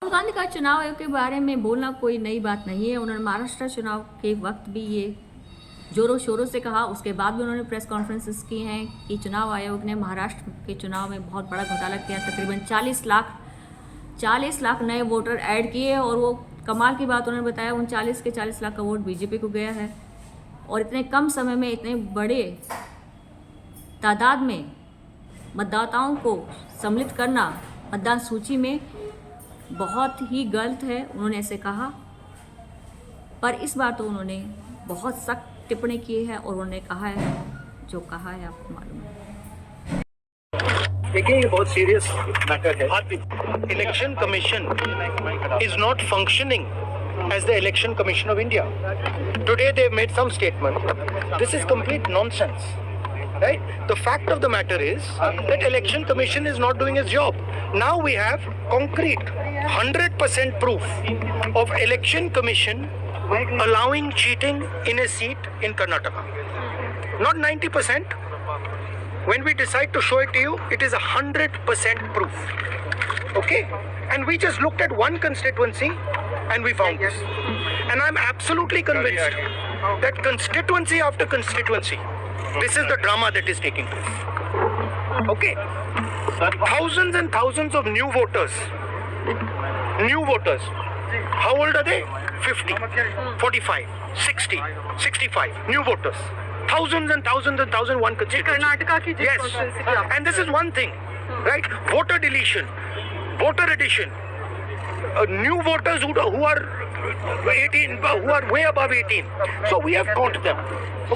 राहुल गांधी का चुनाव आयोग के बारे में बोलना कोई नई बात नहीं है। उन्होंने महाराष्ट्र चुनाव के वक्त भी ये जोरों शोरों से कहा, उसके बाद भी उन्होंने प्रेस कॉन्फ्रेंसेस की हैं कि चुनाव आयोग ने महाराष्ट्र के चुनाव में बहुत बड़ा घोटाला किया। तकरीबन 40 लाख नए वोटर ऐड किए और वो कमाल की बात उन्होंने बताया, उन 40 के 40 लाख का वोट बीजेपी को गया है। और इतने कम समय में इतने बड़े तादाद में मतदाताओं को सम्मिलित करना मतदान सूची में बहुत ही गलत है, उन्होंने ऐसे कहा। पर इस बार तो उन्होंने बहुत सख्त टिप्पणी की है और उन्होंने कहा है जो कहा है, आपको मालूम है। देखिए, ये बहुत सीरियस मैटर है। Election commission is not functioning as the election commission of India. Today they made some statement. This is complete nonsense, right? The fact of the matter is that election commission is not doing its job. Now we have concrete 100% proof of election commission allowing cheating in a seat in Karnataka. Not 90%. When we decide to show it to you, it is 100% proof. Okay? And we just looked at one constituency and we found this. And I'm absolutely convinced that constituency after constituency, this is the drama that is taking place. Okay? Thousands and thousands of new voters. New voters. How old are they? 50, 45, 60, 65. New voters. Thousands and thousands and thousands one constituency. Karnataka ki yes. And this is one thing, right? Voter deletion, voter addition. New voters who are 18, who are way above 18. So we have caught them.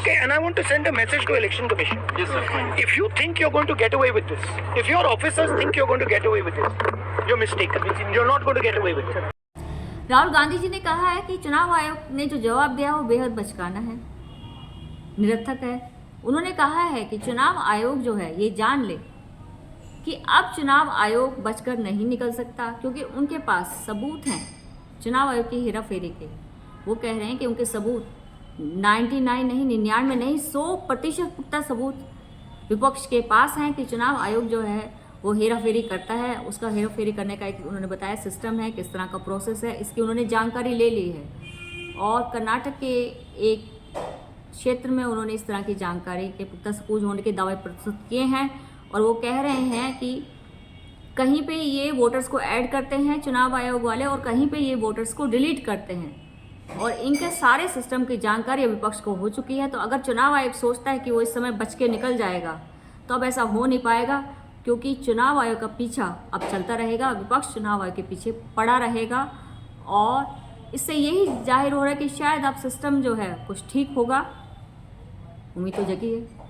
Okay, and I want to send a message to Election Commission. Yes, sir. If you think you're going to get away with this, if your officers think you're going to get away with this, you're mistaken. You're not going to get away with it. Rahul Gandhi ji ने कहा है कि चुनाव आयोग ने जो जवाब दिया वो बेहद बचकाना है, निरर्थक है। उन्होंने कहा है कि चुनाव आयोग जो है ये जान ले कि अब चुनाव आयोग बचकर नहीं निकल सकता, क्योंकि उनके पास सबूत हैं चुनाव आयोग की हेराफेरी के। वो कह रहे हैं कि उनके सबूत 99 नहीं, 99 नहीं, 100% पुख्ता सबूत विपक्ष के पास हैं कि चुनाव आयोग जो है वो हेराफेरी करता है। उसका हेराफेरी करने का एक उन्होंने बताया सिस्टम है, किस तरह का प्रोसेस है, इसकी उन्होंने जानकारी ले ली है। और कर्नाटक के एक क्षेत्र में उन्होंने इस तरह की जानकारी के पुख्ता सबूत होने के दावे प्रस्तुत किए हैं। और वो कह रहे हैं कि कहीं पे ये वोटर्स को ऐड करते हैं चुनाव आयोग वाले और कहीं पे ये वोटर्स को डिलीट करते हैं। और इनके सारे सिस्टम की जानकारी विपक्ष को हो चुकी है। तो अगर चुनाव आयोग सोचता है कि वो इस समय बच के निकल जाएगा तो अब ऐसा हो नहीं पाएगा, क्योंकि चुनाव आयोग का पीछा अब चलता रहेगा, विपक्ष चुनाव आयोग के पीछे पड़ा रहेगा। और इससे यही जाहिर हो रहा है कि शायद अब सिस्टम जो है कुछ ठीक होगा। उम्मीद तो जगी है।